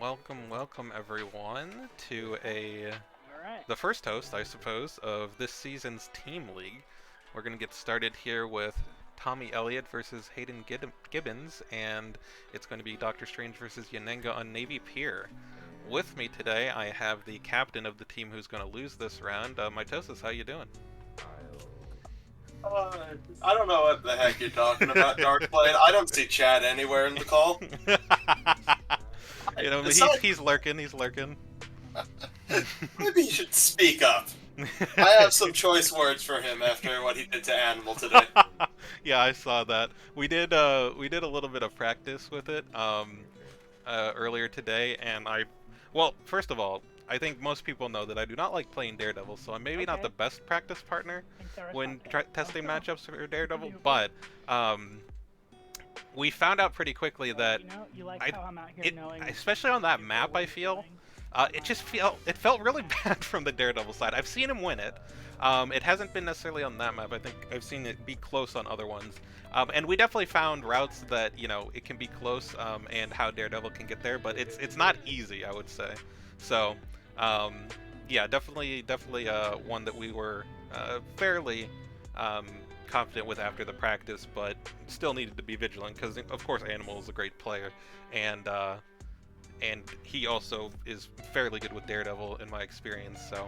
welcome everyone to Alright. the first host, I suppose, of this season's Team League. We're gonna get started here with Tommy Elliott versus Hayden Gibbons, and it's going to be Doctor Strange versus Yanenga on Navy Pier. With me today, I have the captain of the team who's going to lose this round, Mitosis. How you doing? Uh, I don't know what the heck you're talking about, Darkblade. I don't see Chad anywhere in the call. You know, Besides, he's lurking. He's lurking. maybe you should speak up. I have some choice words for him after what he did to Animal today. Yeah, I saw that. We did a little bit of practice with it earlier today, and well, first of all, I think most people know that I do not like playing Daredevil, so I'm maybe not the best practice partner when testing matchups for Daredevil, but we found out pretty quickly that especially on that map, I feel it felt really bad from the Daredevil side. I've seen him win it. It hasn't been necessarily on that map. I think I've seen it be close on other ones. And we definitely found routes that, you know, it can be close, and how Daredevil can get there, but it's not easy, I would say. So, yeah, definitely one that we were fairly confident with after the practice, but still needed to be vigilant because, of course, Animal is a great player, and he also is fairly good with Daredevil in my experience. So,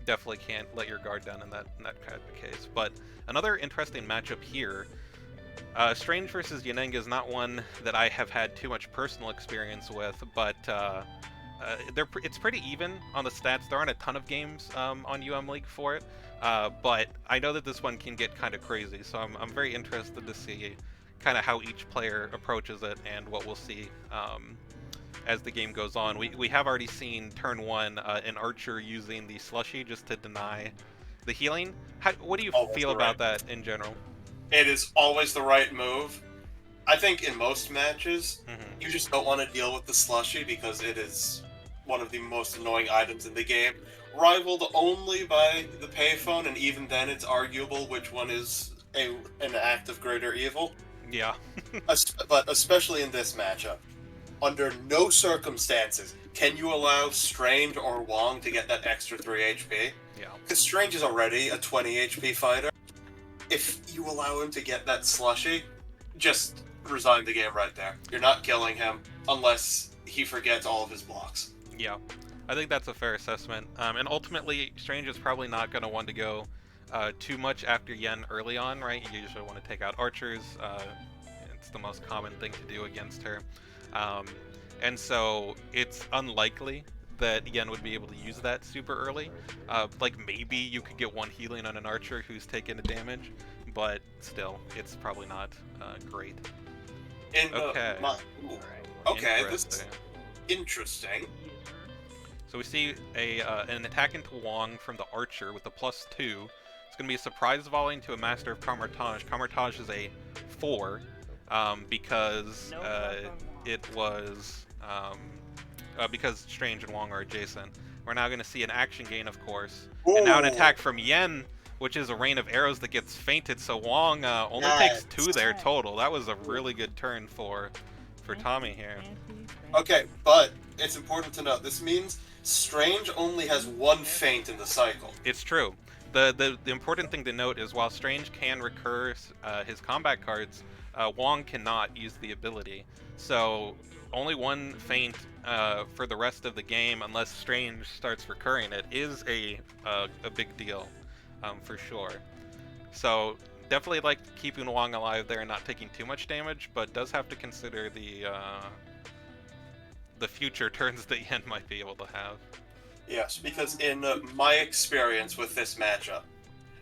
definitely can't let your guard down in that kind of case. But another interesting matchup here. Strange versus Yanenga is not one that I have had too much personal experience with, but it's pretty even on the stats. There aren't a ton of games on League for it, but I know that this one can get kind of crazy, so I'm very interested to see kind of how each player approaches it and what we'll see as the game goes on. We have already seen turn one an Archer using the slushy just to deny the healing. What do you feel about that in general? It is always the right move. I think in most matches, you just don't want to deal with the slushy because it is one of the most annoying items in the game, rivaled only by the payphone, and even then it's arguable which one is an act of greater evil. Yeah. But especially in this matchup, under no circumstances can you allow Strange or Wong to get that extra 3 HP. Yeah. Because Strange is already a 20 HP fighter. If you allow him to get that slushy, just resign the game right there. You're not killing him unless he forgets all of his blocks. Yeah, I think that's a fair assessment. And ultimately, Strange is probably not going to want to go too much after Yen early on, right? You usually want to take out archers. It's the most common thing to do against her. And so it's unlikely that Yen would be able to use that super early. Like maybe you could get one healing on an archer who's taken a damage, but still, it's probably not great. Okay. Okay, this is interesting. So we see an attack into Wong from the archer with a +2. It's going to be a surprise volley into a Master of Commentator. Commentator is a 4 because it was because Strange and Wong are adjacent. We're now going to see an action gain, of course, and now an attack from Yen, which is a rain of arrows that gets fainted. So Wong only takes 2 there total. That was a really good turn for Tommy here. Okay, but it's important to note this means Strange only has 1 feint in the cycle. It's true. The important thing to note is while Strange can recur his combat cards, Wong cannot use the ability. So only 1 feint for the rest of the game, unless Strange starts recurring it, is a big deal, for sure. So definitely like keeping Wong alive there and not taking too much damage, but does have to consider the future turns that Yen might be able to have. Yes, because in my experience with this matchup,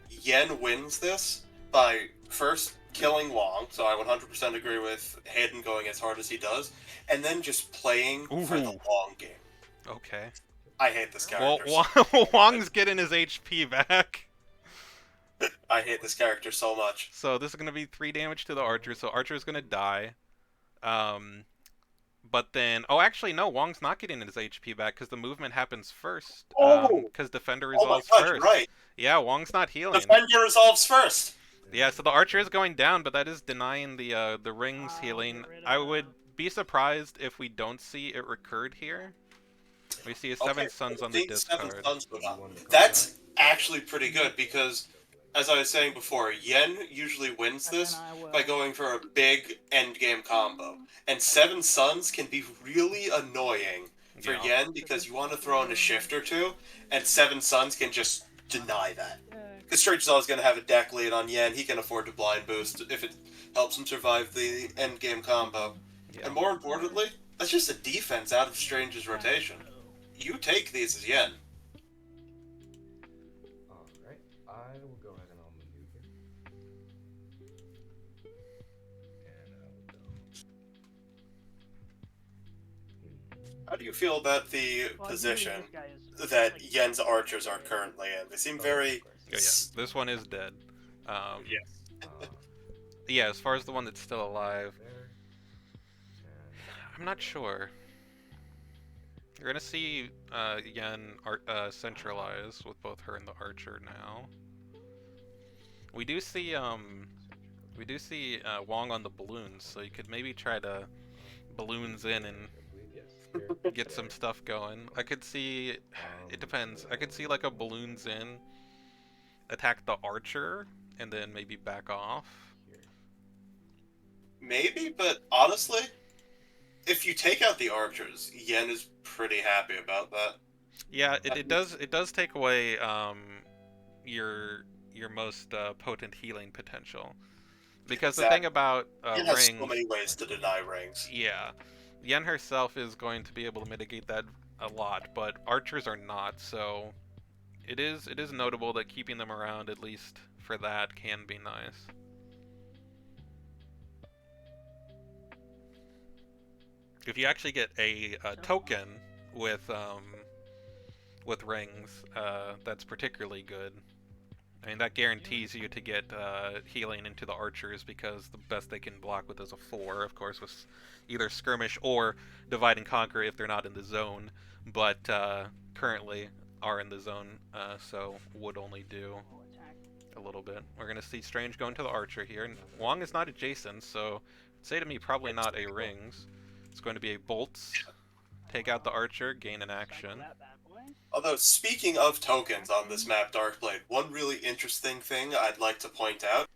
Yen wins this by first killing Wong, so I 100% agree with Hayden going as hard as he does, and then just playing for the long game. Okay. I hate this character. Well, Wong's getting his HP back. I hate this character so much. So this is going to be 3 damage to the archer, so archer is going to die. But then, oh, actually, no, Wong's not getting his HP back because the movement happens first. Because Defender resolves first. Right. Yeah, Wong's not healing. Defender resolves first. Yeah, so the archer is going down, but that is denying the rings healing. I would be surprised if we don't see it recurred here. We see a Okay, Seven Suns on the seeing Seven discard. Suns go down. That's actually pretty good because, as I was saying before, Yen usually wins this by going for a big endgame combo. And Seven Suns can be really annoying for Yeah. Yen because you want to throw in a shift or two, and Seven Suns can just deny that. Because Strange is always going to have a deck lead on Yen. He can afford to blind boost if it helps him survive the endgame combo. Yeah. And more importantly, that's just a defense out of Strange's rotation. You take these as Yen. Alright, I will go ahead and I'll maneuver. And I will go. How do you feel about the position that Yen's archers are currently in? They seem very... Oh, yeah. This one is dead. Yes. Yeah, as far as the one that's still alive, There. I'm not sure. You're gonna see Yen centralize with both her and the archer now. We do see Wong on the balloons, so you could maybe try to balloons in and get some stuff going. I could see, it depends. I could see like a balloons in, attack the archer, and then maybe back off. Maybe, but honestly, if you take out the archers, Yen is pretty happy about that. Yeah, it does take away your most potent healing potential. Because the thing about Yen has rings, so many ways to deny rings. yeah, Yen herself is going to be able to mitigate that a lot, but archers are not. So it is notable that keeping them around at least for that can be nice. If you actually get a token with rings, that's particularly good. I mean, that guarantees you to get healing into the archers because the best they can block with is a 4, of course, with either skirmish or divide and conquer if they're not in the zone, but currently are in the zone, so would only do a little bit. We're going to see Strange go into the archer here, and Wong is not adjacent, so say to me probably not a rings. It's going to be a bolts, take out the archer, gain an action. Although, speaking of tokens on this map, Darkblade, one really interesting thing I'd like to point out,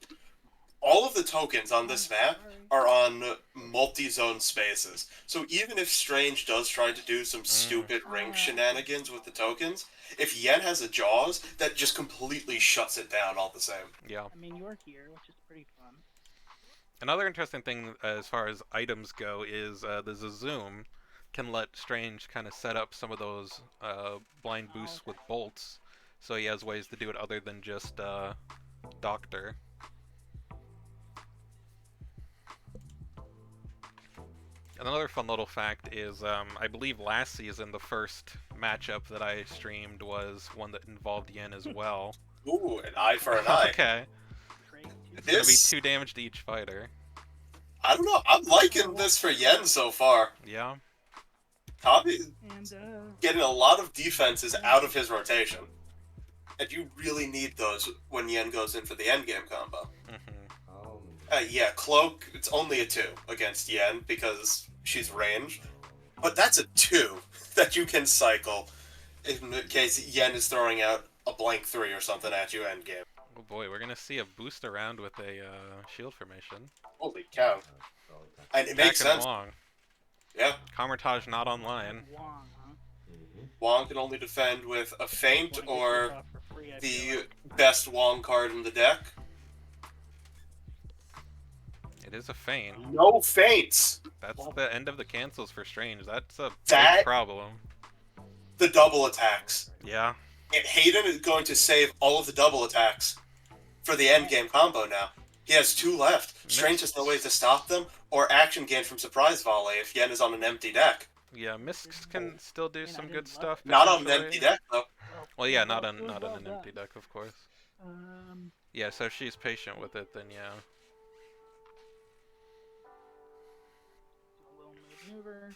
all of the tokens on this map are on multi-zone spaces. So even if Strange does try to do some stupid ring shenanigans with the tokens, if Yen has a Jaws, that just completely shuts it down all the same. Yeah. I mean, you're here, which is pretty fun. Another interesting thing as far as items go is the Zazoom can let Strange kind of set up some of those blind boosts with bolts, so he has ways to do it other than just Doctor. Another fun little fact is I believe last season the first matchup that I streamed was one that involved Yen as well. Ooh, an eye for an eye. Okay. It's gonna be 2 damage to each fighter. I don't know. I'm liking this for Yen so far. Yeah. Tommy getting a lot of defenses out of his rotation. And you really need those when Yen goes in for the endgame combo. Yeah, Cloak, it's only a 2 against Yen because she's ranged. But that's a 2 that you can cycle in case Yen is throwing out a blank 3 or something at you endgame. Oh boy, we're gonna see a boost around with a shield formation. Holy cow. And it makes sense. Wong. Yeah. Commentator not online. Wong can only defend with a feint or the best Wong card in the deck. It is a feint. No feints! That's the end of the cancels for Strange. That's a That- big problem. The double attacks. Yeah. And Hayden is going to save all of the double attacks for the endgame combo now. He has 2 left. Strange has no way to stop them, or action gain from surprise volley if Yen is on an empty deck. Yeah, Misks can still do some good stuff. Not on an potentially. empty deck, though. Well, yeah, not on an empty deck, of course. Yeah, so if she's patient with it, then yeah. A little maneuver.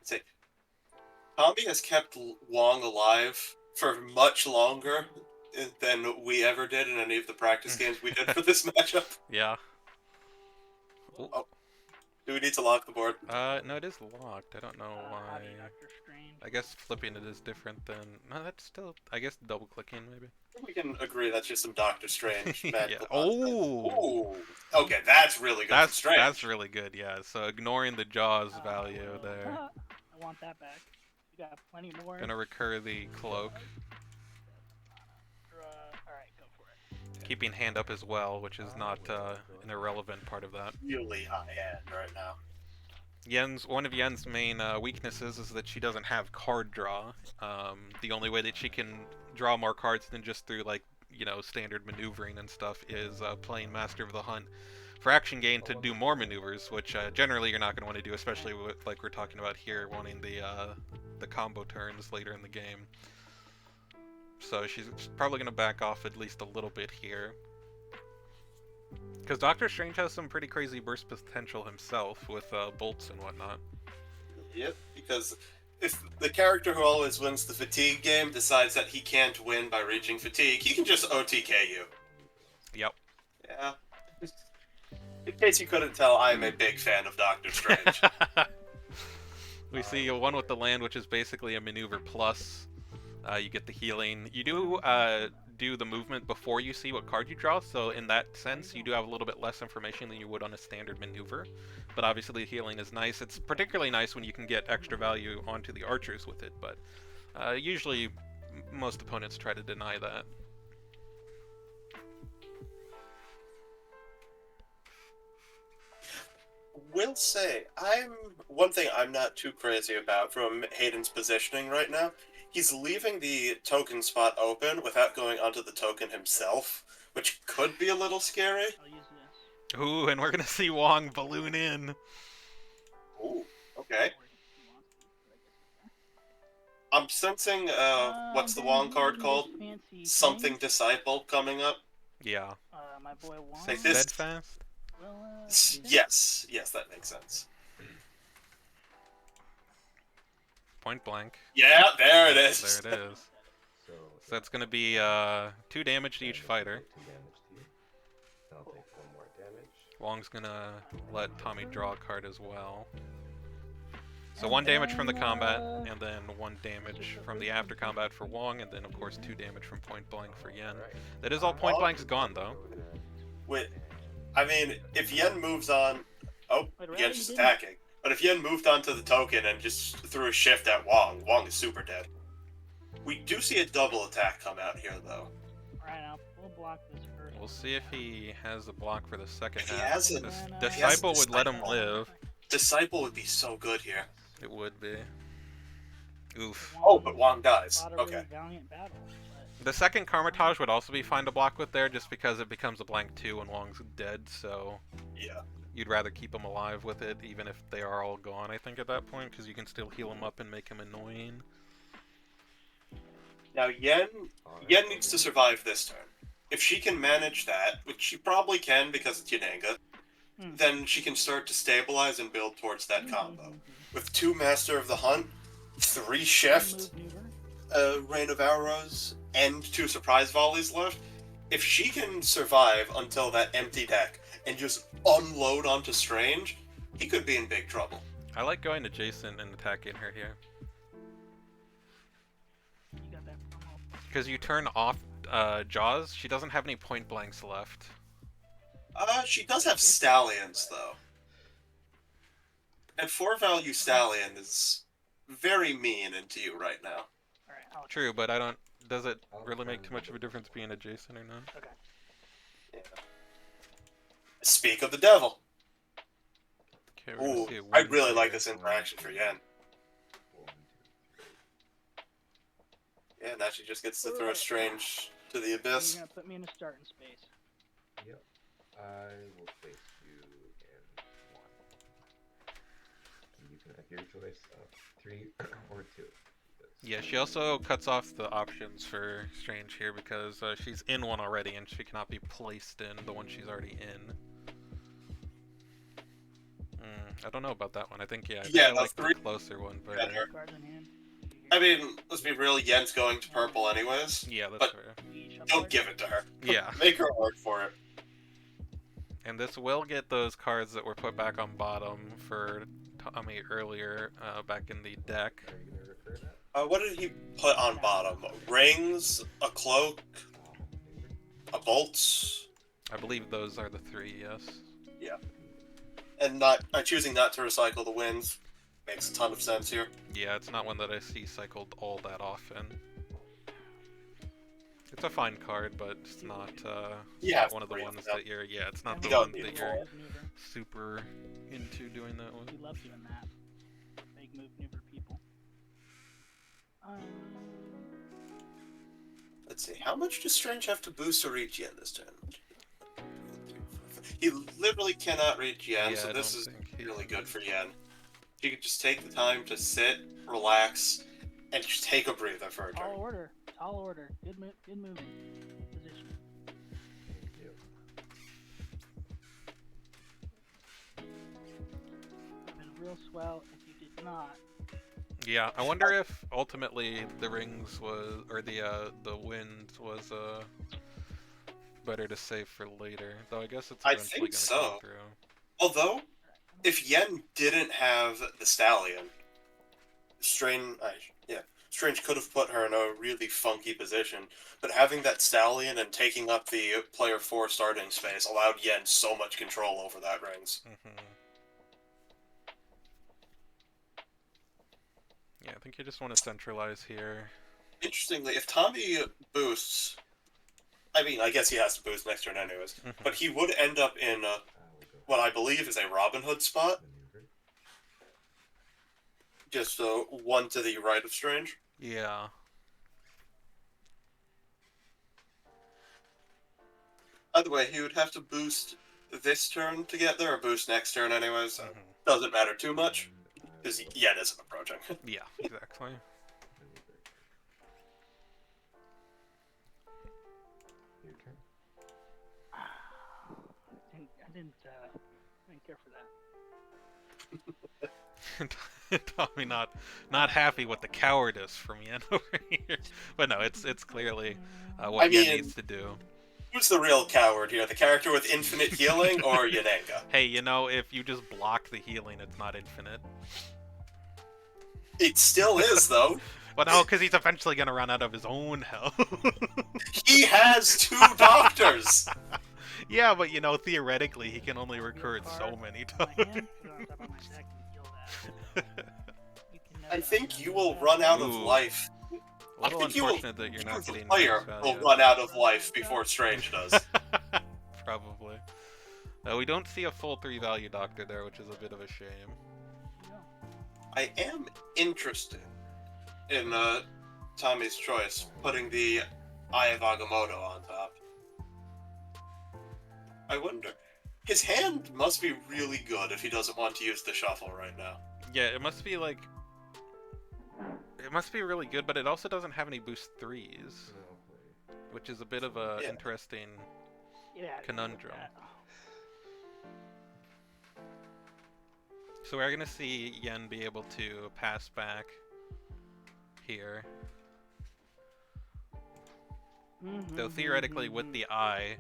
See, Tommy has kept Wong alive for much longer than we ever did in any of the practice games we did for this matchup. Yeah. Ooh. Oh. Do we need to lock the board? No, it is locked. I don't know why. Howdy, Dr. Strange. I guess flipping it is different than... No, that's still... I guess double-clicking, maybe. We can agree that's just some Doctor Strange Yeah. magical. Oh! Ooh. Okay, that's really good. for Strange. That's really good, yeah. So ignoring the Jaws value there. I want that back. You got plenty more. Gonna recur the cloak. Alright, go for it. Keeping hand up as well, which is not an irrelevant part of that. Really high end right now. One of Yen's main weaknesses is that she doesn't have card draw. The only way that she can draw more cards than just through, like, you know, standard maneuvering and stuff is playing Master of the Hunt for action gain to do more maneuvers, which generally you're not going to want to do, especially with, like we're talking about here, wanting the combo turns later in the game. So she's probably going to back off at least a little bit here. Because Doctor Strange has some pretty crazy burst potential himself with bolts and whatnot. Yep, because if the character who always wins the fatigue game decides that he can't win by reaching fatigue, he can just OTK you. Yep. Yeah. In case you couldn't tell, I'm a big fan of Doctor Strange. We see one with the land, which is basically a maneuver plus. You get the healing. You do the movement before you see what card you draw, so in that sense you do have a little bit less information than you would on a standard maneuver, but obviously healing is nice. It's particularly nice when you can get extra value onto the archers with it, but usually most opponents try to deny that. Will say, one thing I'm not too crazy about from Hayden's positioning right now. He's leaving the token spot open without going onto the token himself, which could be a little scary. I'll use this. Ooh, and we're gonna see Wong balloon in. Ooh, okay. I'm sensing, what's the Wong card called? Something Disciple coming up. Yeah. My boy Wong. Like this- Steadfast? Well, Yes, that makes sense. Point blank. Yeah, there it is. There it is. So So that's gonna be 2 damage to each fighter. 2 damage to you. I'll take 1 more damage. Wong's gonna let Tommy draw a card as well. So 1 damage from the combat, and then 1 damage from the after combat for Wong, and then of course 2 damage from point blank for Yen. That is all point blank's gone though. Wait, I mean, if Yen moves on... Oh, Wait, really? Yen's just You didn't- attacking. But if Yen moved onto the token and just threw a shift at Wong, Wong is super dead. We do see a double attack come out here, though. Alright, we'll block this first. We'll see if he has a block for the second If he half. has it- This He has Disciple would let him Disciple. live. Disciple would be so good here. It would be. Oof. Oh, but Wong dies. Fought a really Okay. valiant battle, but The second Karmatage would also be fine to block with there, just because it becomes a blank 2 when Wong's dead, so Yeah. you'd rather keep him alive with it, even if they are all gone, I think, at that point, because you can still heal him up and make him annoying. Now, Yen needs to survive this turn. If she can manage that, which she probably can because it's Yananga, then she can start to stabilize and build towards that combo. With 2 Master of the Hunt, 3 Shift, Rain of Arrows, and 2 Surprise Volleys left, if she can survive until that empty deck and just unload onto Strange, he could be in big trouble. I like going to Jason and attacking her here. you got that promo. Because you turn off Jaws, she doesn't have any point blanks left. She does have Stallions, though. And 4-value Stallion is very mean into you right now. Alright, I'll True, but I don't... Does it really make too much of a difference being adjacent or not? Okay. Yeah. Speak of the devil. Okay, we're gonna Ooh, see a I win really like here. this interaction for Yen. 1, 2, 3. Yeah, now she just gets to throw Strange to the abyss. You're gonna put me in a starting space. Yep. I will place you in 1. And you can have your choice of 3 or 2. Yeah, she also cuts off the options for Strange here because she's in one already and she cannot be placed in the one she's already in. I don't know about that one. I think, yeah, Yeah, I like the 3 closer one better. better. Cards in hand. I mean, let's be real, Yen's going to purple anyways. Yeah, that's But- fair. Leash. Don't give it to her. Yeah. Make her work for it. And this will get those cards that were put back on bottom for Tommy earlier, back in the deck. Are you gonna return that? What did he put on bottom? Rings, a cloak, a bolt, I believe those are the 3, yes. and choosing not to recycle the winds makes a ton of sense here. Yeah, it's not one that I see cycled all that often. It's a fine card, but it's not, not one of the ones that you're, it's not the one that you're super into doing that with. We love doing that. Big move maneuver people. Let's see, how much does Strange have to boost to reach Yen this turn? He literally cannot reach Yen, Yeah, so I this don't is think he- really good for Yen. He could just take the time to sit, relax, and just take a breather for a turn. Tall order. Good moving position. Yep. Been real swell if you did not. Yeah, I wonder if ultimately the rings was, or the wind was, better to save for later. Though I guess it's I eventually think gonna so. come through. Although, if Yen didn't have the Stallion, Strange could have put her in a really funky position, but having that Stallion and taking up the player 4 starting space allowed Yen so much control over that rings. Yeah, I think you just want to centralize here. Interestingly, if Tommy boosts, I mean, I guess he has to boost next turn anyways, but he would end up in what I believe is a Robin Hood spot, Maneuver. just one to the right of Strange. Yeah. Either way, he would have to boost this turn to get there, or boost next turn anyways, so doesn't matter too much, because Yen isn't approaching. Yeah, exactly. Your turn. I didn't care for that. Tommy not happy with the cowardice from Yen over here. But no, it's clearly what Yen needs to do. Who's the real coward here? The character with infinite healing or Yanenga? Hey, you know, if you just block the healing, it's not infinite. It still is, though. Well, no, because he's eventually going to run out of his own health. He has 2 doctors! Yeah, but you know, theoretically, he can only recur it so many times. I think you will run out of life. A little I think you will, unfortunate that you're not the getting player max will value. run out of life before Strange does. Probably. We don't see a full 3 value doctor there, which is a bit of a shame. I am interested in Tommy's choice, putting the Eye of Agamotto on top. I wonder. His hand must be really good if he doesn't want to use the shuffle right now. Yeah, it must be like... It must be really good, but it also doesn't have any boost 3s. Which is a bit of a interesting conundrum. So we're gonna see Yen be able to pass back here. Though theoretically with the eye,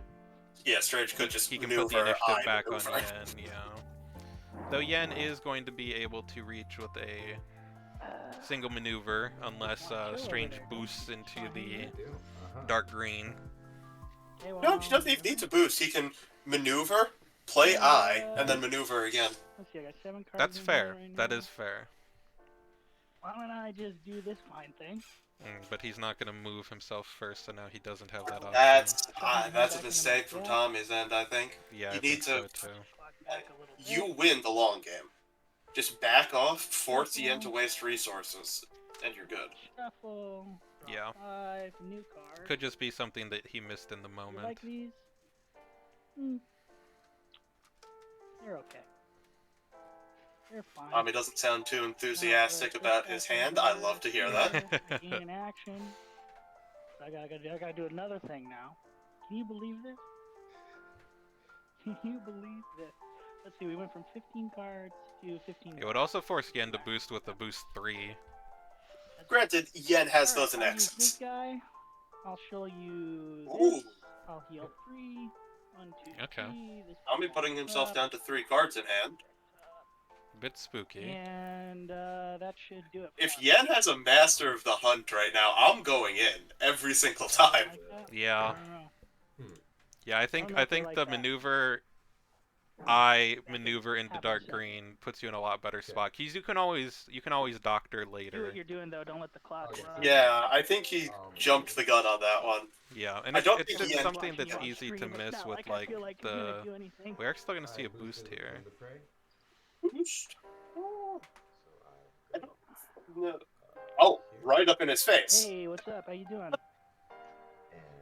Yeah, Strange could just he can put the maneuver initiative eye back on maneuver. Yen, yeah. Though Yen is going to be able to reach with a single maneuver unless Strange boosts into the dark green. No, he doesn't even need to boost. He can maneuver, play eye, and then maneuver again. Let's see, I got 7 cards. That's in fair. here right That now. is fair. Why don't I just do this fine thing? But he's not going to move himself first, so now he doesn't have that option. That's a mistake from Tommy's end, I think. Yeah, You I need think so to. too. Back a little bit. You win the long game. Just back off, force the end to waste resources, and you're good. Shuffle. Draw Yeah. 5, new card. Could just be something that he missed in the You moment. like these? They're okay. They're fine. Tommy doesn't sound too enthusiastic about his hand. I love to hear that. Gain an action. I gotta do another thing now. Can you believe this? Can you believe this? Let's see, we went from 15 cards to 15 It would also force Yen to boost with a boost 3. Granted, Yen has Alright, those in I'll use this excess. guy. I'll show you Ooh. this. I'll heal 3. 1, 2, Okay. 3. This I'll be goes putting himself up, down to 3 cards in hand. A bit spooky. and that should do it. If for Yen has a Master of the Hunt right now, I'm going in every single time. Like that? Yeah. I don't know. Yeah, I don't think know if they like the that. maneuver maneuver into Happen dark second. green puts you in a lot better spot. Because you can always doctor Do later. what you're doing though. Don't let the clock Okay. run. Yeah, I think he jumped the gun on that one. Yeah, and I don't it's think just Yen- something Watching that's you on easy to stream, it's miss not with like I feel like you're the. gonna do anything. We're actually going to see I a boost boosted here. from the prey, Boost. so I go, No. Oh, right up in his face. Hey, what's up? How you doing? and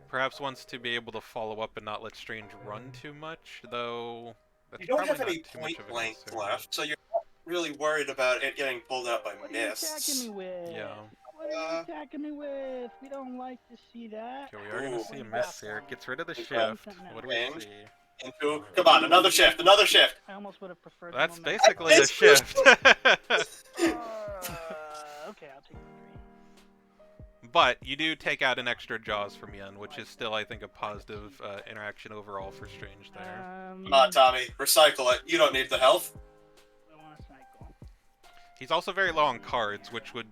Perhaps wants to be able to follow up and not let Strange run too much, though. That's You don't probably have any not too much point of a blank concern. left, so you're not really worried about it getting pulled out by What are you attacking mists. me with? Yeah. What are you attacking me with? We don't like to see that. Okay, we are going Ooh. to see a What do you miss got here. for me? Gets rid of the Okay. shift. What do we Range. see? Into, come on, another shift, another shift. I almost would have preferred. the That's momentum. basically a It's shift. Okay, I'll take the 3. But you do take out an extra Jaws from Yen, which is still, I think, a positive interaction overall for Strange there. Come on, Tommy, recycle it. You don't need the health. I want to cycle. He's also very low on cards, which would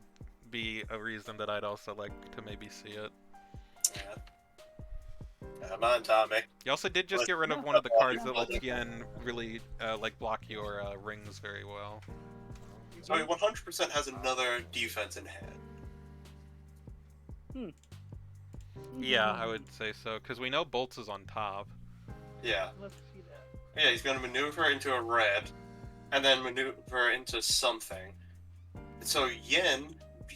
be a reason that I'd also like to maybe see it. Yeah. Come on, Tommy. You also did just get rid of one of the cards that lets Yen really like block your rings very well. So he 100% has another defense in hand. Yeah, I would say so, because we know Bolts is on top. Yeah. Let's see that. Yeah, he's going to maneuver into a red, and then maneuver into something. So Yen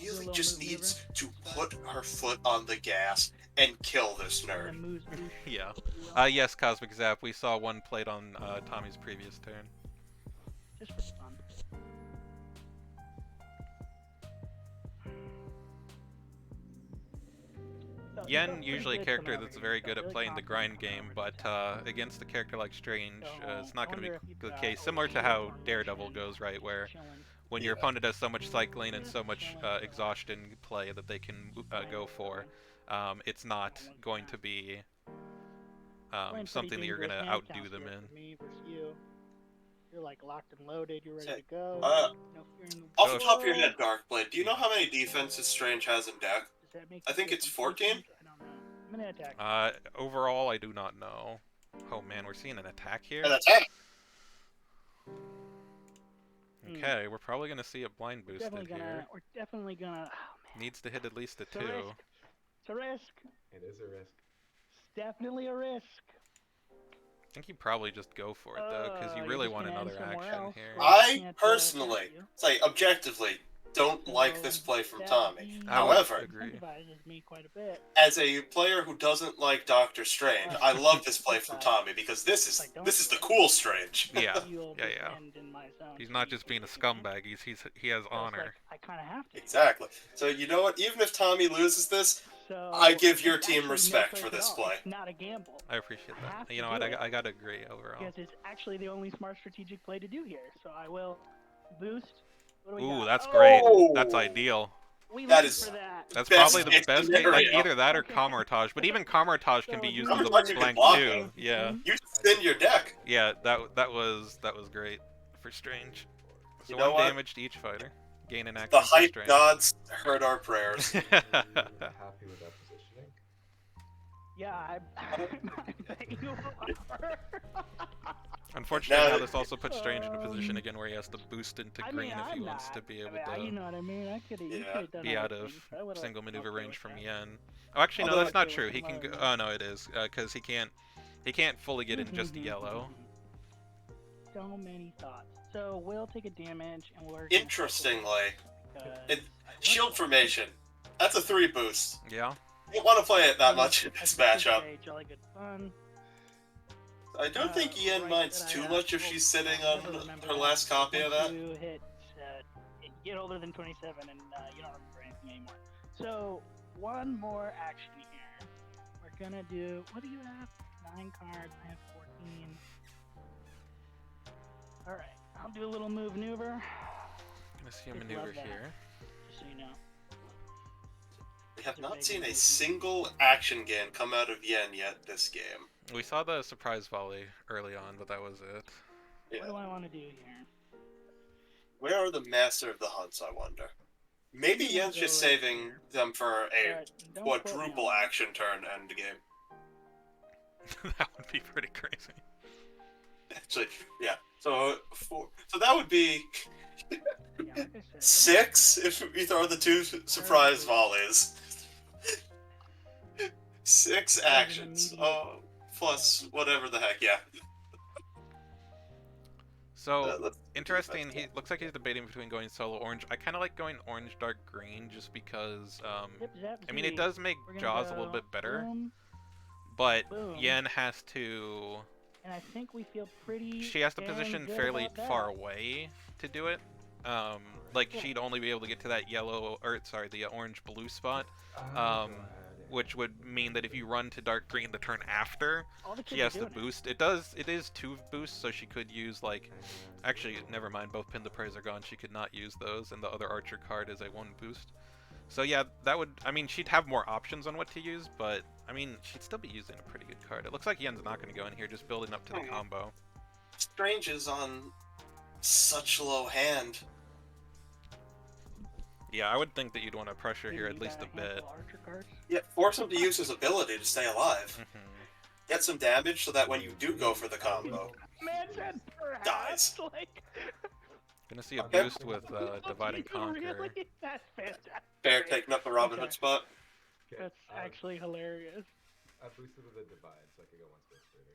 really just needs to put her foot on the gas and kill this And nerd. then moves boost, Yeah. if you will, Yes, Cosmic Zap. We saw one played on Tommy's previous turn. just for fun. So, Yen pretty usually a good character coming over that's here. very Felt good at really playing the confident grind coming game, over but here. against a character like Strange, it's So, not going to wonder be if you've the got case. Similar to overseas how formation, Daredevil goes, right, where chilling. when your Yeah. opponent has so much cycling and Just so much chilling. exhaustion play that they can go for, it's not going to be Playing pretty something that you're going dangerous to hand outdo counts them here in. for me versus you. You're like locked and loaded. You're ready Say, to go. No fear in the Off the Oh, top of your world. head, Darkblade, do you know how many defenses Strange has in deck? Does that make I you think feel it's complete 14? change? I don't know. I'm gonna attack. Overall, I do not know. Oh man, we're seeing an attack here? And attack! Okay, we're probably going to see it blind boosted here. We're definitely gonna. Oh man. Needs to hit at least a It's a 2. risk. It's a risk. it is a risk. It's definitely a risk. I think you probably just go for it though, because you You're really just want gonna end another somewhere action else, here. where I I can't, personally, attack you. say objectively, don't like this play from Tommy. However, agree. Incentivizes me quite a bit. as a player who doesn't like Doctor Strange, I love this play from Tommy because this is the cool Strange. Yeah, You'll yeah. defend in my zone, He's so not you just can being a take advantage. scumbag. He has So it's honor. like, I kind of have to. Exactly. So you know what? Even if Tommy loses this, So I give your it's team actually no respect choice for at this all. play. It's not a gamble. I appreciate I have that. to You know do what? it. I gotta agree overall. Because it's actually the only smart strategic play to do here. So I will boost. What do we Ooh, got? that's great. Oh! That's ideal. We That went is- for that. That's Best probably the case best case. scenario. Either that or Okay. Commentage, but even Commentage can be So used who as a Commentage you can blank block too. it. Yeah, You just thin your deck. yeah. That was great for Strange. So You know one what? damage to each fighter. Gain an The action for hype Strange. gods heard our prayers. Happy with that positioning. Yeah, I bet you are. Unfortunately, Now- now this also puts Strange in a position again where he has to boost into I green mean, if he I'm wants not. to be able I mean, you to know what I mean? I could have Yeah. done be out other of things. I would've single been maneuver okay range with from that. Yen. Oh, actually, no, Although- that's not Okay true. with He can go. mine. Oh no, it is because he can't fully get in just yellow. So many thoughts. So we'll take a damage and we're. Interestingly, Because shield formation. That's a 3 boost. Yeah. You don't want to play it that much in this matchup. Jolly good fun. I don't think Yen right minds that I too have. much if she's sitting on Never remember her that. last copy of Once that. you hit, you get older than 27 and you don't remember anything anymore. So one more action here. We're gonna do. What do you have? 9 cards. I have 14. All right. I'll do a little maneuver. Gonna see a Just maneuver love that. here. Just so you know. have not seen a single action game come out of Yen yet this game. We saw the surprise volley early on, but that was it. Yeah. What do I want to do here? Where are the master of the hunts, I wonder? Maybe I'm gonna Yen's go just right saving here. them for a But don't quote me on quadruple that. action turn end game. That would be pretty crazy. Actually, yeah. So that would be Yeah, like I said, 6 if you throw the 2 surprise volleys. 6 actions. Oh, plus whatever the heck, yeah. So, Let's do interesting, that. he looks like he's debating between going solo orange. I kind of like going orange dark green just because, zip, zap, I mean, it zee. does make We're gonna Jaws a go little bit better, boom, but boom. Yen has to... and I think we feel pretty. She has to damn position good fairly about that. far away to do it. Like, Yeah. she'd only be able to get to that yellow, or sorry, the orange-blue spot, which would mean that if you run to dark green the turn after, All the she kids has are the doing boost. It is 2 boosts, so she could use, like, actually, never mind, both Pin the Praise are gone, she could not use those, and the other Archer card is a 1 boost. So yeah, that would, I mean, she'd have more options on what to use, but, I mean, she'd still be using a pretty good card. It looks like Yen's not going to go in here, just building up to the combo. Strange is on such low hand. Yeah, I would think that you'd want to pressure it. here You at least got a bit. handful of Archer cards. Yeah, force him to use his ability to stay alive. Mhm. Get some damage so that when you do go for the combo, Man said perhaps. Dies. Like, Gonna see a Okay. boost with Divide and Conquer. Really? That's fantastic. Bear taking up the Robin Hood Okay. spot. That's actually hilarious. I boosted with a divide, so I could go one space further.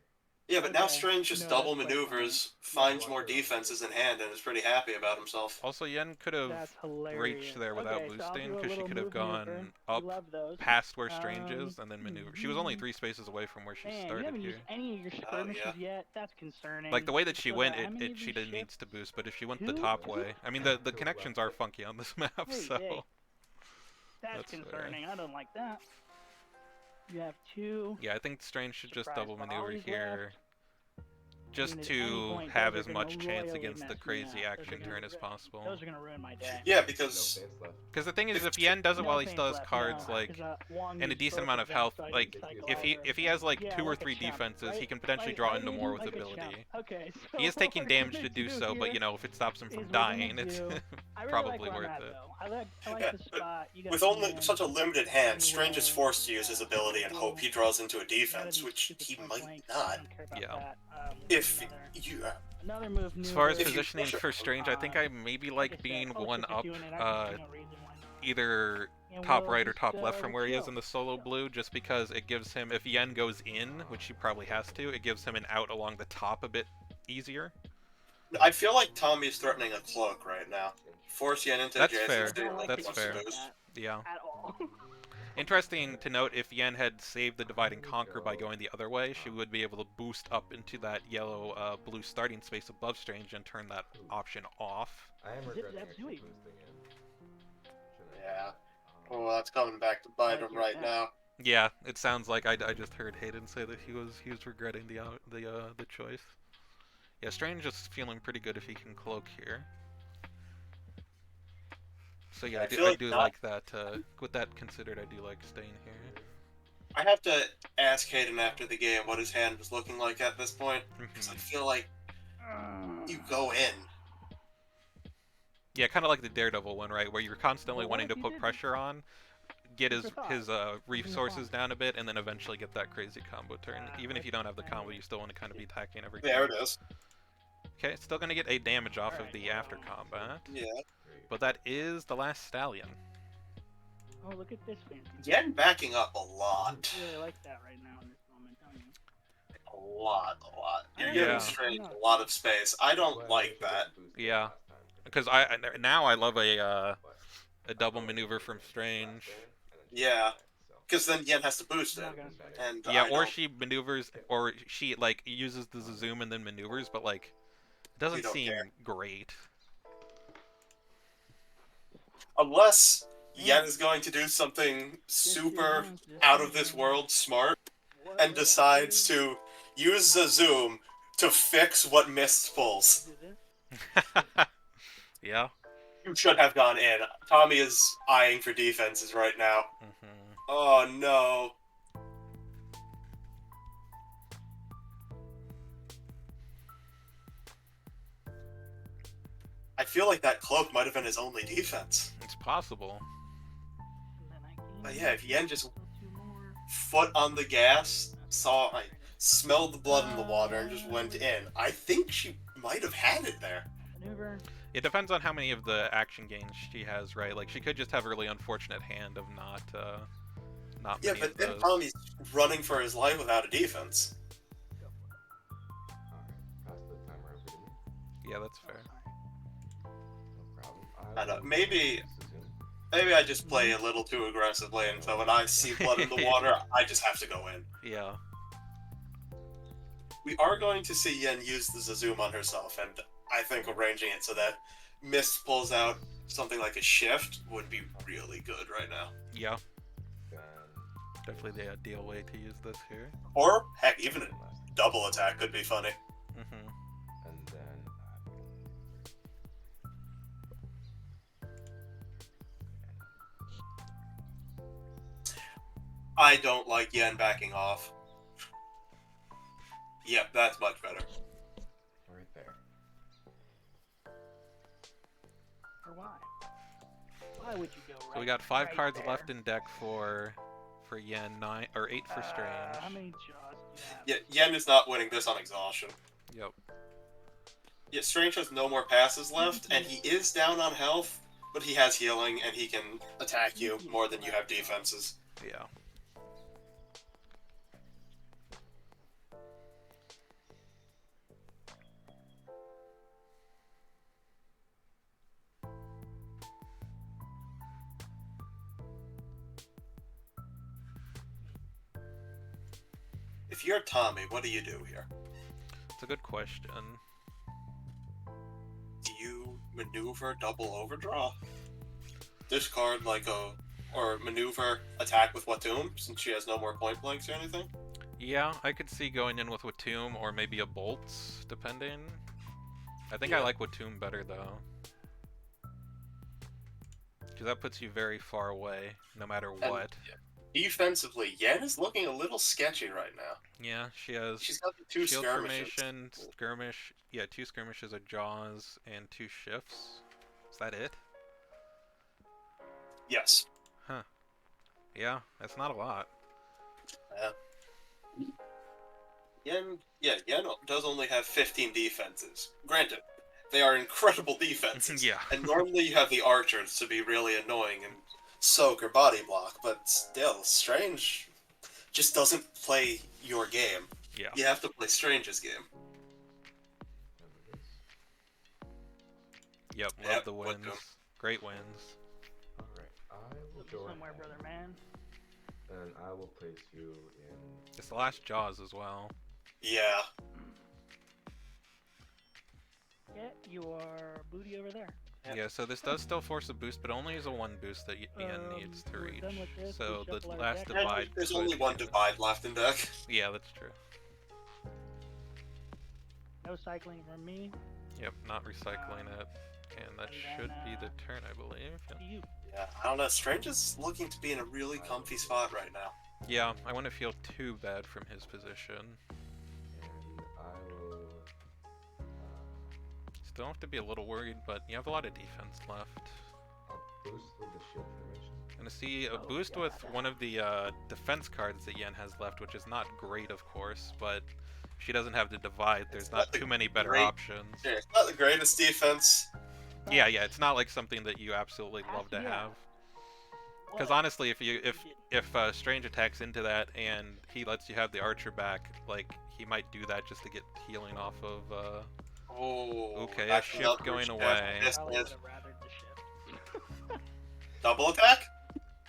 Yeah, but now Okay. Strange just No, double that's quite maneuvers, finds more defenses in hand, and is pretty happy about himself. Also, Yen could have That's hilarious. reached there without Okay, so I'll boosting, do a because she little could have move gone maneuver. up We love those. past where Strange is, and then maneuver. She was only mhm. 3 spaces away from where she Man, you started haven't here. used any of your skirmishes yeah. yet. That's concerning. Like, the way that she Still went, got how many of she these didn't ships? needs to boost, but if she went the Two? top way... I mean, the connections are funky on this map, Hey, so... hey. That's That's fair. concerning. I don't like that. You have 2. Yeah, I think Strange should just Surprise double maneuver volleys here. left. Just at any to point, have those as are gonna much chance royally against the mess me crazy up. Those are action gonna turn as ru- possible. Those are gonna ruin my day. Yeah, No because face left. Because the thing is, if Yen does it No while he things still has left, cards, no, like, 'cause, Wong and a used decent both amount of them, health, so I like, can cycle if he over. has like Yeah, 2 or like a 3 chump, defenses, right? he can potentially Right, draw right, into more with like a ability. chump. Okay, so He is what taking we're damage gonna to do so, here but you know, if it stops him is from we're gonna dying, it's do- I really probably like where I'm worth at, it. though. I like Yeah, the spot. You got with some only land. such a limited hand, Anyway, Strange is forced to use his ability and hope he draws into a Gotta defense, be which stupid he point might blank, I not. don't care about Yeah. that. If Another- you... Another move. As far as If you positioning push it- for Strange, I think I maybe like I like said, being folks, one if you're up, doing it, I can see no reason why not. either And top we'll right or just, top left from where he is chill. in the solo blue, just because it gives him, if Yen goes in, which he probably has to, it gives him an out along the top a bit easier. I feel like Tommy's threatening a cloak right now. Force Yen into That's adjacency, fair. like That's he wants fair. to boost. Yeah. At all. Interesting to note, if Yen had saved the Divide and Conquer by going the other way, she would be able to boost up into that yellow-blue starting space above Strange and turn that option off. I am Zip, regretting zap, actually zooey. boosting in. Yeah. Oh, that's coming back to bite him right now. Yeah, it sounds like I just heard Hayden say that he was regretting the choice. Yeah, Strange is feeling pretty good if he can cloak here. So yeah, I I do, feel like not- like that. With that considered, I do like staying here. I have to ask Hayden after the game what his hand was looking like at this point, because I Mhm. feel like you go in. Yeah, kind of like the Daredevil one, right? Where you're constantly Well, what wanting to if he put did- pressure on, get his Super his thought. resources down a bit, and then eventually get that crazy combo turn. Even if you don't have the combo, you still want to kind of be attacking every There turn. it is. Okay, still gonna get a damage off of Alright. the after combat, Yeah. but that is the last stallion. Oh, look at this fancy. Yen backing up a lot. I really like that right now in this moment, don't you? A lot. You're Yeah. giving Strange a lot of space. I don't like that. Yeah. Because now I love a double maneuver from Strange. Yeah. Because then Yen has to boost it. I'm not gonna say that. And Yeah, I or don't- she maneuvers, or she like uses the zoom and then maneuvers, but like it doesn't don't seem care. great. Unless Yen is going to do something super out of this world smart and decides to use the zoom to fix what Mist pulls. Do this. Yeah. You should have gone in. Tommy is eyeing for defenses right now. Hmm. Oh no. I feel like that cloak might have been his only defense. It's possible. And then I can But yeah, if Yen just still 2 more. foot on the gas, I smelled the blood in the water and just went in, I think she might have had it there. Maneuver. It depends on how many of the action gains she has, right? Like, she could just have a really unfortunate hand of not Yeah, many but of then those. Tommy's running for his life without a defense. Go for it. Alright, pass the timer over to me. Yeah, that's Oh, fair. sorry. No problem. I know, will maybe- use the Zoom. Maybe I just play a little too aggressively, and so when I see blood in the water, I just have to go in. Yeah. We are going to see Yen use the Zazoom on herself, and I think arranging it so that Mist pulls out something like a shift would be really good right now. Yeah. Then Definitely the ideal way to use this here. Or, heck, even a last, double attack could be funny. Mm-hmm. and then I don't like Yen backing off. Yep, that's much better. right there. Or why? Why would you go right? So we got 5 right cards there? left in deck for Yen, 9 or 8 for Strange. How many jaws do you have? Yeah, Yen is not winning this on exhaustion. Yep. Yeah, Strange has no more passes left, and he is down on health, but he has healing, and he can attack you more than you have defenses. Yeah. If you're Tommy, what do you do here? It's a good question. Do you maneuver double overdraw? Discard like a... or maneuver attack with Watum, since she has no more point blanks or anything? Yeah, I could see going in with Watum or maybe a Bolts, depending. I think I Yeah. like Watum better, though. Because that puts you very far away, no matter what. Defensively, Yen is looking a little sketchy right now. Yeah, she has She's got the 2 Shield skirmishes. Formation, Skirmish, yeah, 2 Skirmishes of Jaws, and 2 Shifts. Is that it? Yes. Huh. Yeah, that's not a lot. Yen does only have 15 defenses. Granted, they are incredible defenses. Yeah. And normally you have the archers to be really annoying and soak or body block, but still, Strange just doesn't play your game. Yeah. You have to play Strange's game. There it is. Yep, love Yep, the what wins. go? Great wins. Alright, I will Go go somewhere, ahead, brother man. and I will place you in. It's the last Jaws as well. Yeah. Get your booty over there. Yeah, so this does still force a boost, but only as a 1 boost that Ian needs to we're reach. done with this, So we the shuffle our last deck. divide. There's could only one be- divide left in deck. Yeah, that's true. No cycling from me. Yep, not recycling it. And that And should then, be the turn, I believe. Yep. To you. Yeah, I don't know. Strange is looking to be in a really comfy spot right now. Yeah, I wouldn't feel too bad from his position. And I will. Still have to be a little worried, but you have a lot of defense left. I'll boost with the shield formation. And to see a Oh, boost God. with one of the defense cards that Yen has left, which is not great, of course, but if she doesn't have the divide, there's It's not not the too many better great- options. Yeah, it's not the greatest defense. Yeah, it's not like something that you absolutely Has love to to be out. have. Because Well, honestly, if Strange attacks into that and he lets you have the archer back, like he might do that just to get healing off of. Oh. Okay, a that's shift another going shift. away. This probably is would have rathered the shift. double attack.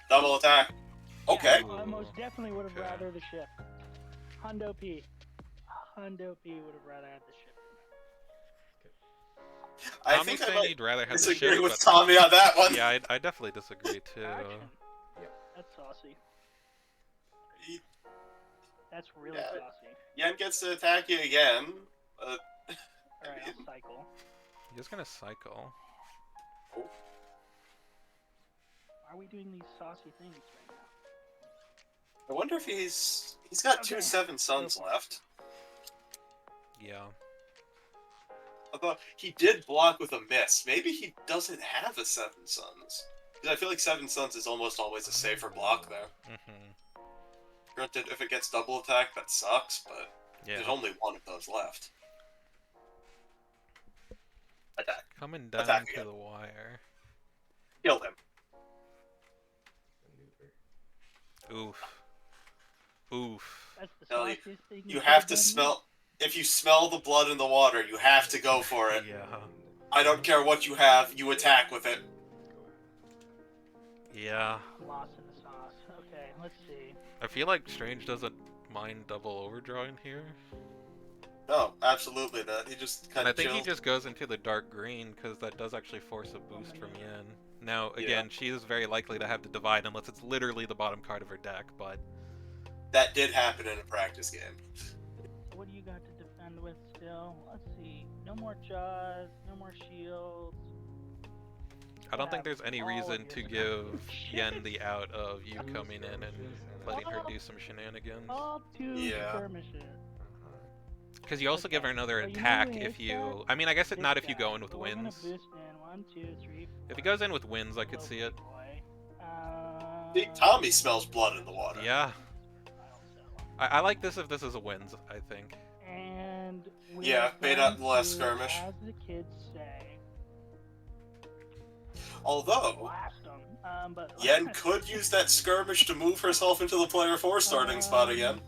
Double attack. Okay. Yeah, I most definitely would have Okay. rather the shift. Hundo P. Hundo P would have rather had the shift. I Tommy's think I saying might he'd rather have the disagree shift, with but Tommy on that one. yeah, I definitely disagree too. Action. Yeah. That's saucy. Y- That's really Yeah. saucy. Yen gets to attack you again. Alright, I'll cycle. He's gonna cycle. Why are we doing these saucy things right now? I wonder if he's got two Okay. 7 suns left. Yeah. Although he did block with a miss. Maybe he doesn't have a 7 suns. Because I feel like 7 suns is almost always a safer block there. Mm-hmm. Granted, if it gets double attack, that sucks, but Yeah. there's only one of those left. Attack. Coming down Attack to again. the wire. Kill him. Maneuver. Oof. Oof. That's the Tell you, sauciest thing You could have to done. smell... If you smell the blood in the water, you have to go for it. Yeah. I don't care what you have, you attack with it. Yeah. Lost in the sauce. Okay, let's see. I feel like Strange doesn't mind double overdrawing here. No, absolutely not. He just And kind I of think he chills. just goes into the dark green, because that does actually force a boost from Yen. Now, again, she is very likely to have the Divide, unless it's literally the bottom card of her deck, but... That did happen in a practice game. So what do you got to defend with still? Let's see. No more jaws, no more shields. I don't think there's any All of reason your to stuff. give Yen the out of you coming in and letting her do some shenanigans. All two Yeah. skirmishes. Because you also give her another So you know attack what if it you... says? I mean, I guess This not if you guy. go in with So we're gonna wins. boost in 1, 2, 3, 4. If he goes in with wins, I could see it. Boy. See, Tommy smells blood in the water. Yeah. I like this if this is a wins, I think. And we Yeah, are bait out going the last to, skirmish. As the kids say, Although, blast them. But Yen could use that skirmish to move herself into the player 4 starting spot again.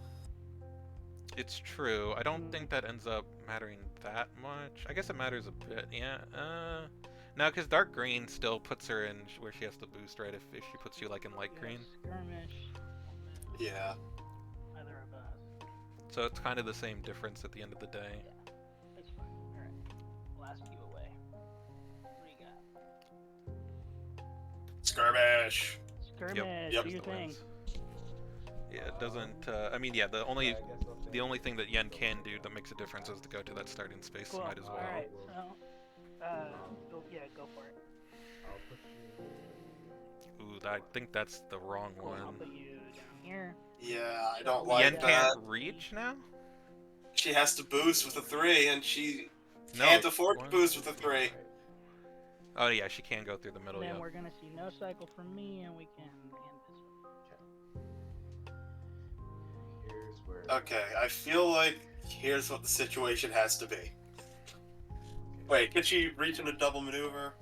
It's true. I don't think that ends up mattering that much. I guess it matters a bit. Yeah. No, because dark green still puts her in where she has to boost, right? If she puts you like in light green. Skirmish. Yeah. Either of us. So it's kind of the same difference at the end of the day. Yeah, that's fine. Alright. We'll ask you away. What do you got? Skirmish. Skirmish. Yep. Do your Just the thing. wins. Yeah, it doesn't. I mean, yeah. The only thing that Yen can do that makes a difference is to go to that starting space. So Cool. might as well. Alright, so go for it. I'll put you... Ooh, I think that's the wrong Cool. I'll one. put you down here. Yeah, I don't like Yen that. can't reach now. She has to boost with a 3, and she No, can't afford to what? boost with a 3. Oh yeah, she can go through the middle. Then Yeah. we're gonna see no cycle from me, and we can end this one. Here's where... Okay, I feel like here's what the situation has to be. Wait, can she reach in a double maneuver?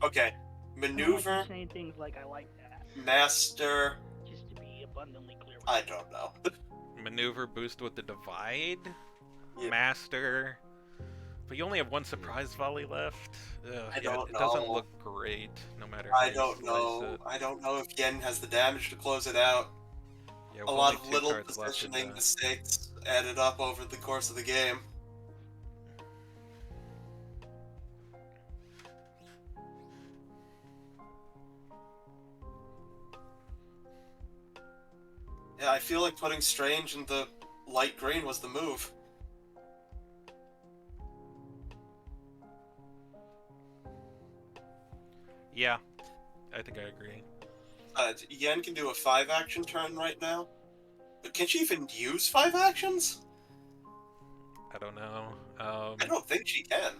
Okay, I don't like maneuver, you saying things like I like that, master, just to be abundantly clear. With I you. don't know. Maneuver boost with the divide. Yeah. Master. But you only have one surprise volley left. Ugh, I yeah, don't it doesn't know. look great, no matter how I you don't slice know. it. I don't know if Yen has the damage to close it out. Yeah, A with lot only of two little cards left in positioning the- mistakes added up over the course of the game. Yeah, I feel like putting Strange in the light green was the move. Yeah, I think I agree. Yen can do a 5-action turn right now. But can she even use 5 actions? I don't know. I don't think she can.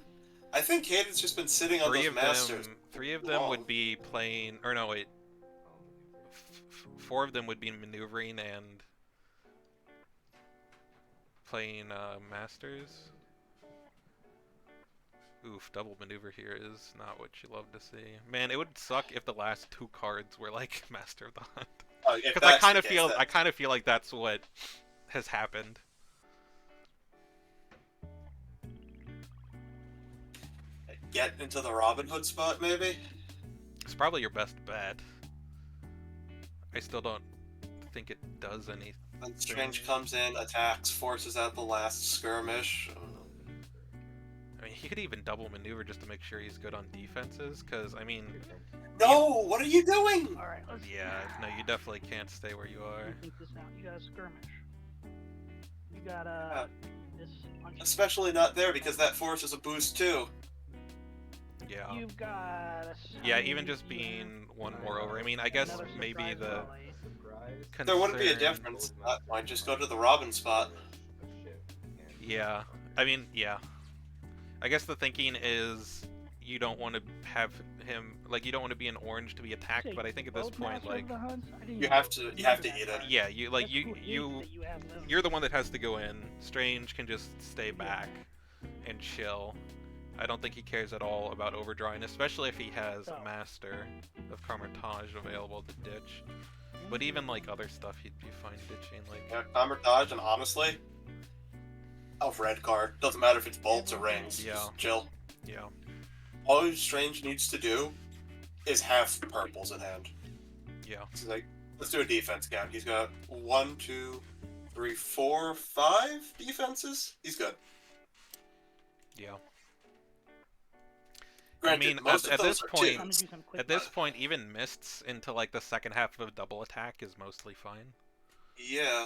I think Hayden's just been sitting on those masters. Three of them long. would be playing, or no, wait. Four of them would be maneuvering and playing masters. Oof, double maneuver here is not what you love to see. Man, it would suck if the last 2 cards were like Master of the Hunt. If Because I that's kind the of case, feel, then- I kind of feel like that's what has happened. Get into the Robin Hood spot, maybe? It's probably your best bet. I still don't think it does anything. Then Strange comes in, attacks, forces out the last skirmish. I mean, he could even double maneuver just to make sure he's good on defenses. Because I mean, No! What are you doing? All right, let's. yeah, no, you definitely can't stay where you are. Think this out. You got a skirmish. You got this. Punch. Especially not there because that forces a boost too. Yeah. You've got. Yeah, even just being one more over. I mean, I guess another maybe surprise the volley. There wouldn't be a concerned. difference at that point. Just go to the Robin spot. Yeah, I mean, yeah. I guess the thinking is you don't want to have him, like, you don't want to be an orange to be attacked, Say, but I think at this both point, Master like, of the Hunts? I didn't You even have to eat remember it. that. yeah, you, like, That's cool eights that you have left. you're the one that has to go in. Strange can just stay back and chill. I don't think he cares at all about overdrawing, especially if he has a Master of Commentator available to ditch. But even, like, other stuff he'd be fine ditching, like... Yeah, Commentage, and honestly, a red card. Doesn't matter if it's bolts or rings. Yeah. Just chill. Yeah. All Strange needs to do is have purples in hand. Yeah. He's like, let's do a defense count. He's got 1, 2, 3, 4, 5 defenses. He's good. Yeah. Granted, I mean, most at of those this are point, twos. at this point, even mists into, like, the second half of a double attack is mostly fine. Yeah.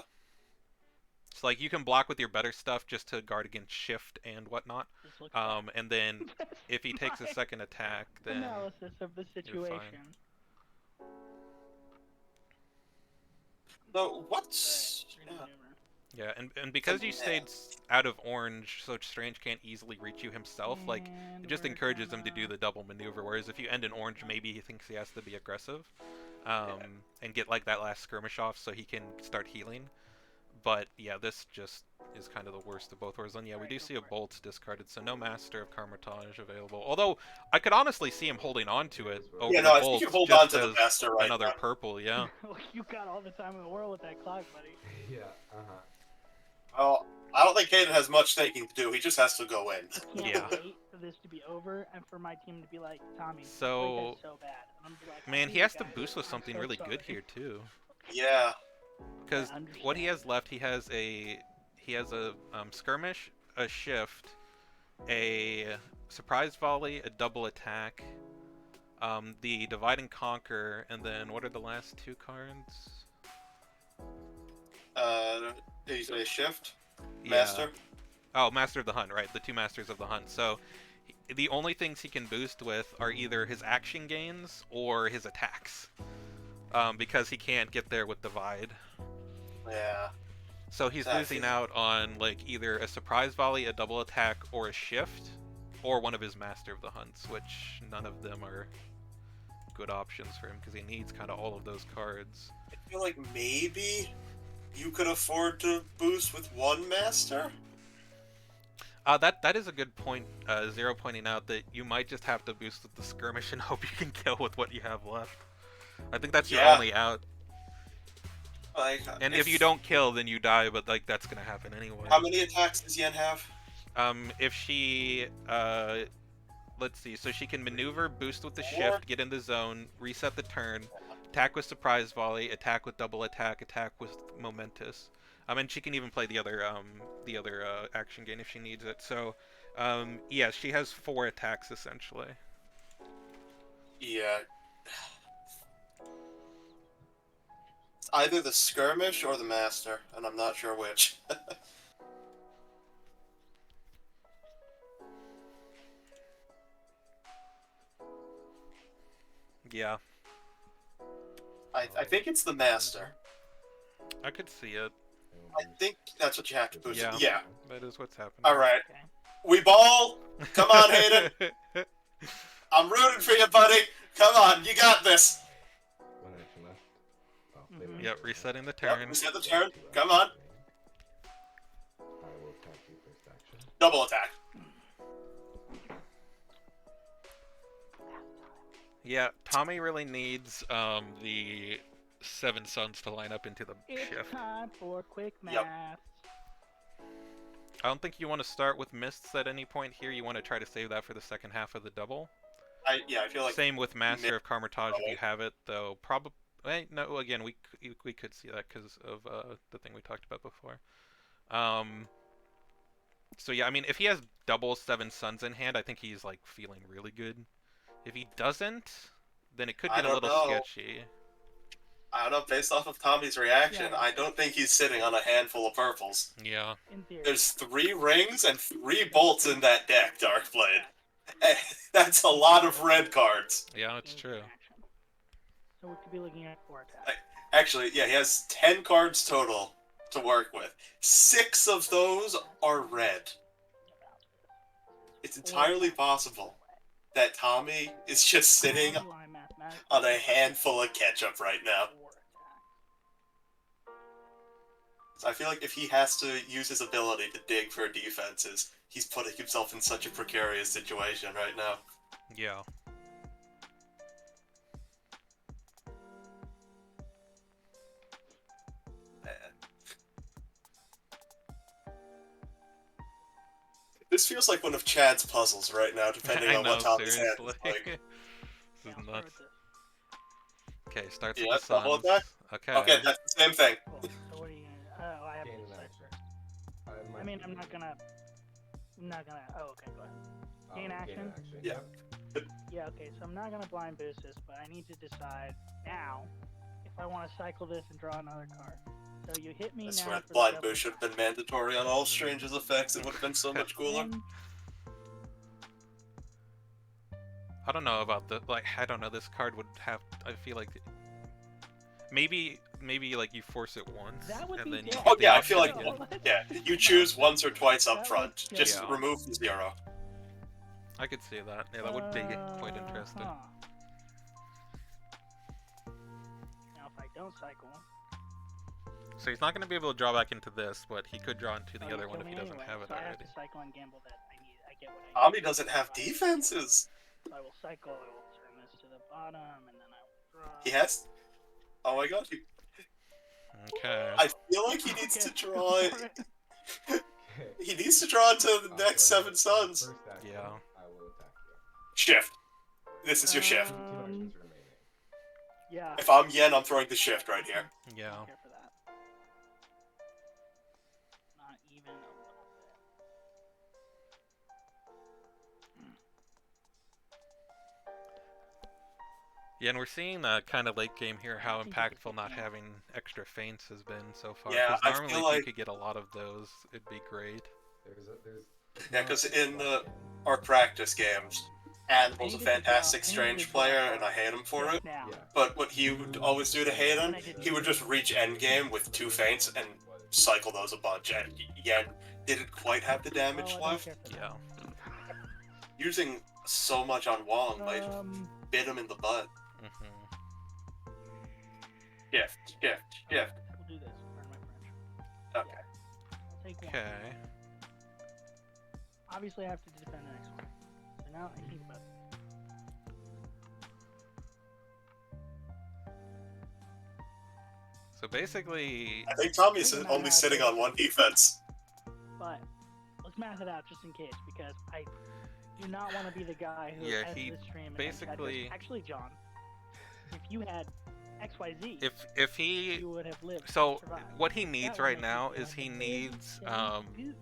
It's like, you can block with your better stuff just to guard against shift and whatnot. And then, if he takes a second attack, then... Analysis of the situation. So, what's... Yeah, and because you stayed out of orange, so Strange can't easily reach you himself, like, it just encourages him to do the double maneuver, whereas if you end in orange, maybe he thinks he has to be aggressive, and get, like, that last skirmish off so he can start healing. But, yeah, this just is kind of the worst of both worlds. And, yeah, we do see a Bolt discarded, so no Master of Commentage available. Although, I could honestly see him holding on to it over yeah, the no, I Bolt, think you hold just on to the as Master right another now. purple, yeah. You got all the time in the world with that clock, buddy. Yeah, Well, I don't think Hayden has much thinking to do. He just has to go in. I can't Yeah. wait for this to be over and for my team to be like, Tommy, So, this so bad. And I'm gonna be like, man, "I he has hate to you boost guys. with I'm something so really sorry." good here, too. Yeah. Because I understand. what he has left, he has a skirmish, a shift, a surprise volley, a double attack, the divide and conquer, and then what are the last two cards? Did you say shift? Yeah. Master? Oh, Master of the Hunt, right? The two Masters of the Hunt. So the only things he can boost with are either his action gains or his attacks, because he can't get there with divide. Yeah. So he's That losing is- out on, like, either a surprise volley, a double attack, or a shift, or one of his Master of the Hunts, which none of them are good options for him because he needs kind of all of those cards. I feel like maybe you could afford to boost with one Master? That is a good point, Zero pointing out that you might just have to boost with the skirmish and hope you can kill with what you have left. I think that's your Yeah. only out. Like, And if you don't kill, then you die, but, like, that's gonna happen anyway. How many attacks does Yen have? If she, let's see, so she can maneuver, boost with the shift, get in the zone, reset the turn, attack with surprise volley, attack with double attack, attack with momentous. And she can even play the other action gain if she needs it. So, yeah, she has 4 attacks essentially. Yeah. It's either the skirmish or the Master, and I'm not sure which. Yeah, I think it's the Master. I could see it. I think that's what you have to boost. Yeah. Yeah. That is what's happening. Alright. Okay. We ball! Come on, Hayden! I'm rooting for you, buddy! Come on, you got this! one action left. Oh, Mhm. they don't Yep, have resetting the Yep, turn. reset the turn. Come on. I will attack you first action. Double attack. Yeah, Tommy really needs the 7 suns to line up into the It's shift. time for quick math. Yep. I don't think you want to start with mists at any point here. You want to try to save that for the second half of the double. I feel like Same with Master of mist- Carmitage if you have it, though. Probably no. Again, we could see that because of the thing we talked about before. So yeah, I mean, if he has double 7 suns in hand, I think he's like feeling really good. If he doesn't, then it could I get a don't little know. sketchy. I don't know, based off of Tommy's reaction, Yeah. I don't think he's sitting on a handful of purples. Yeah. In theory. There's 3 rings and 3 bolts in that deck, Darkblade. That's a lot of red cards. Yeah, it's in true. action. So we could be looking at 4 attacks. Actually, yeah, he has 10 cards total to work with. 6 of those are red. It's entirely possible that Tommy is just sitting How do I mathematically on a handful of ketchup right now. 4 attacks? So I feel like if he has to use his ability to dig for defenses, he's putting himself in such a precarious situation right now. Yeah. This feels like one of Chad's puzzles right now, depending I on know, what Tommy's hand seriously. is like. This Yeah, is I'll start nuts. with this. Okay, starts Yeah, with the double Suns. attack? Okay. Okay, that's the same thing. Cool. So what are you gonna? Oh, I have Gain to an decide action. first. I mean, I'm not gonna. Oh, okay, go ahead. Gain action? Yeah. Yeah, okay. So I'm not gonna blind boost this, but I need to decide now if I want to cycle this and draw another card. So you hit me I now. swear, for the Blind double Boost should have attack. been mandatory on all Strange's effects. It would have been so much cooler. Then I don't know about the I don't know. This card would have. I feel like maybe like you force it once That would and be then you dead. get Oh the yeah, I option feel like again. yeah, you choose once or twice up That front. would- Just yeah. remove the 0. I could see that. Yeah, that would be quite interesting. Huh. Now, if I don't cycle, So he's not going to be able to draw back into this, but he could draw into the you other one kill if he me doesn't anyway, have it so I have already. to cycle and gamble that I get what I need. Tommy doesn't have defenses. So I will cycle. I will turn this to the bottom, and then I will draw. He has. Oh my god, Okay. I feel like he needs to Okay. draw. He needs to draw into the next 7 suns. First action, Yeah. I will attack you. Shift. This is your shift. 2 actions remaining. Yeah. If I'm Yen, I'm throwing the shift right here. Yeah. Don't care for that. Not even a little Yeah, and we're seeing kind of late game here how I think you could impactful not take having extra feints has been so far. Yeah, Because I normally feel if like- you could get a lot of those, it'd be great. Yeah, because in our practice games, Animal's a fantastic Strange player, and I hate him for it. Now. Yeah. But what he would always do to Hayden, he would just reach endgame with 2 feints and cycle those a bunch, and Yen didn't quite have the damage Oh, I don't left. care for that. Yeah. Using so much on Wong might bit him in the butt. Hmm. Shift. We'll do this. Pardon my French. Okay. I'll take one. Okay. Obviously, I have to defend the next one. So now I think about it. So basically, I think Tommy's only sitting on 1 defense. But let's math it out just in case, because I do not want to be the guy who Yeah, ends he this stream and then Chad goes, basically- actually, John, if you had XYZ, if he you would have lived. so and survived. what he needs That would right make now me feel is like he a big, needs big goose.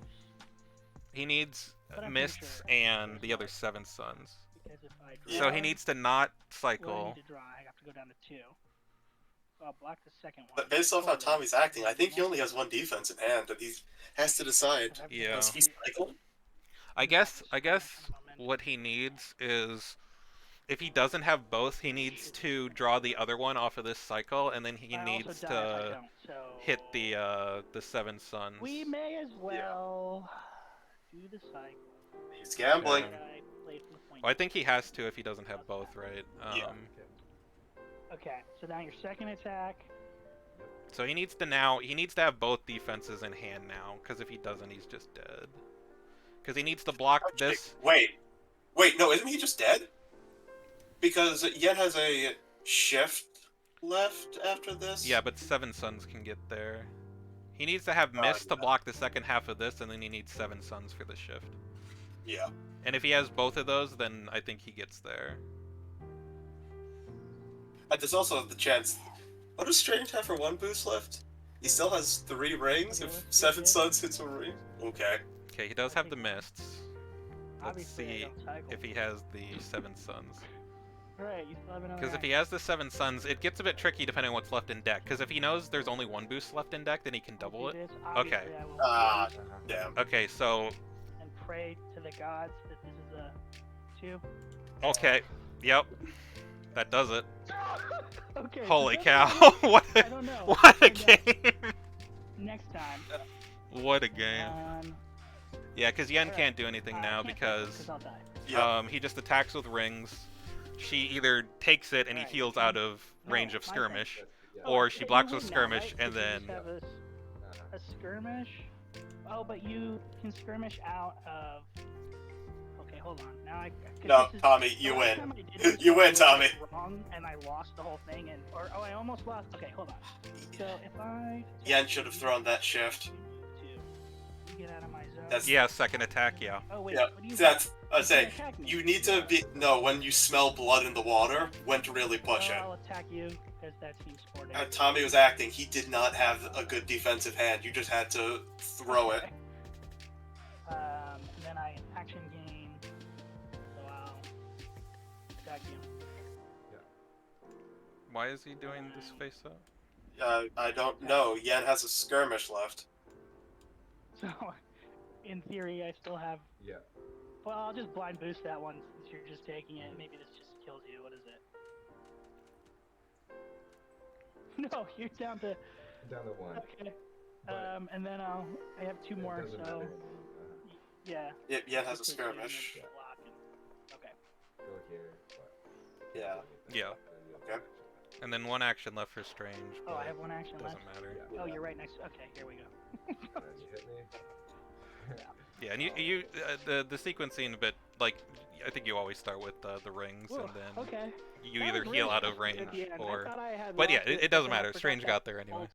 he needs But I'm pretty mists sure and the other 7 suns. Because if I Yeah. So draw, he needs to not what do I cycle. need to draw? I have to go down to 2. So I'll block the second one. But based off how Totally. Tommy's acting, I think he only has 1 defense in hand, and he has to decide. Yeah. Does he cycle? I guess what he needs is if he doesn't have both, he needs to draw the other one off of this cycle, and then he I also needs die if I to don't, so hit the 7 suns. We may as well do the cycle. He's gambling. Okay. I played from the point. Well, I think he has to if he doesn't have both, right? Yeah. Okay, so now your second attack. So he needs to have both defenses in hand now, because if he doesn't, he's just dead. Because he needs to block Actually, this. Wait, no, isn't he just dead? Because Yen has a shift left after this? Yeah, but 7 suns can get there. He needs to have mist to block the second half of this, and then he needs 7 suns for the shift. Yeah. And if he has both of those, then I think he gets there. And there's also the chance. What does Strange have for 1 boost left? He still has 3 rings Okay, if let's 7 do suns hits a ring. Okay. Okay, he does have the mists. Let's Obviously, I see don't cycle. if he has the 7 suns. Right, you still have another Because if he has the 7 suns, it gets a bit tricky depending on what's left in deck. Because if he knows there's only 1 boost left in deck, then he can double it. Okay. Ah, damn. Okay, so And pray to the gods that this is a 2. okay, yep. That does it. Okay. so Holy then cow! I What a, don't know. what a We'll find out game! Next time. What a game. Yeah, because Yen alright. can't do anything now I can't because I'll die. Yep. he just attacks with rings. She either takes it and he Alright. heals out of range No, of my turn. skirmish, Yeah. Oh, or I she think blocks you with win now, skirmish right? and 'Cause you then just have Uh-huh. a skirmish. Oh, but you can skirmish out of. Okay, hold on. Now I. 'cause No, this is- Tommy, the you last win. time I did this, You I win, was Tommy. Wrong, and I lost the whole thing, and I almost lost. Okay, hold on. So if I. Yen should have thrown that shift. You get out of my zone. That's- yeah, second attack, yeah. Oh wait, Yeah, what do you? that's. I You say can attack me. you need to be no when you smell blood in the water when to really push it. I'll attack you because that seems sporting. Tommy was acting. He did not have a good defensive hand. You just had to throw it. Okay. And then I action gain, so I'll attack you. Why is he doing this face up? I don't know. Yen has a skirmish left. So, in theory, I still have. Yeah. Well, I'll just blind boost that one since you're just taking it. Maybe this just kills you. What is it? No, you're down to. Down to 1. Okay. But And then I have 2 it more, doesn't so matter. yeah. Yep, Yen has a Just hit you and then skirmish. block and- Okay. Go here. But Yeah. Yeah. Okay. And then one action left for Strange, Oh, I but have 1 action left. doesn't matter. Yeah. Oh, you're right next. Okay, here we go. And then you hit me. Yeah, and you the sequencing bit, like, I think you always start with the rings, Whoa, and then okay. you That either was heal really out of quick at range the end. I or. thought I had But yeah, lost it, it doesn't but then I matter. forgot Strange that got there anyway.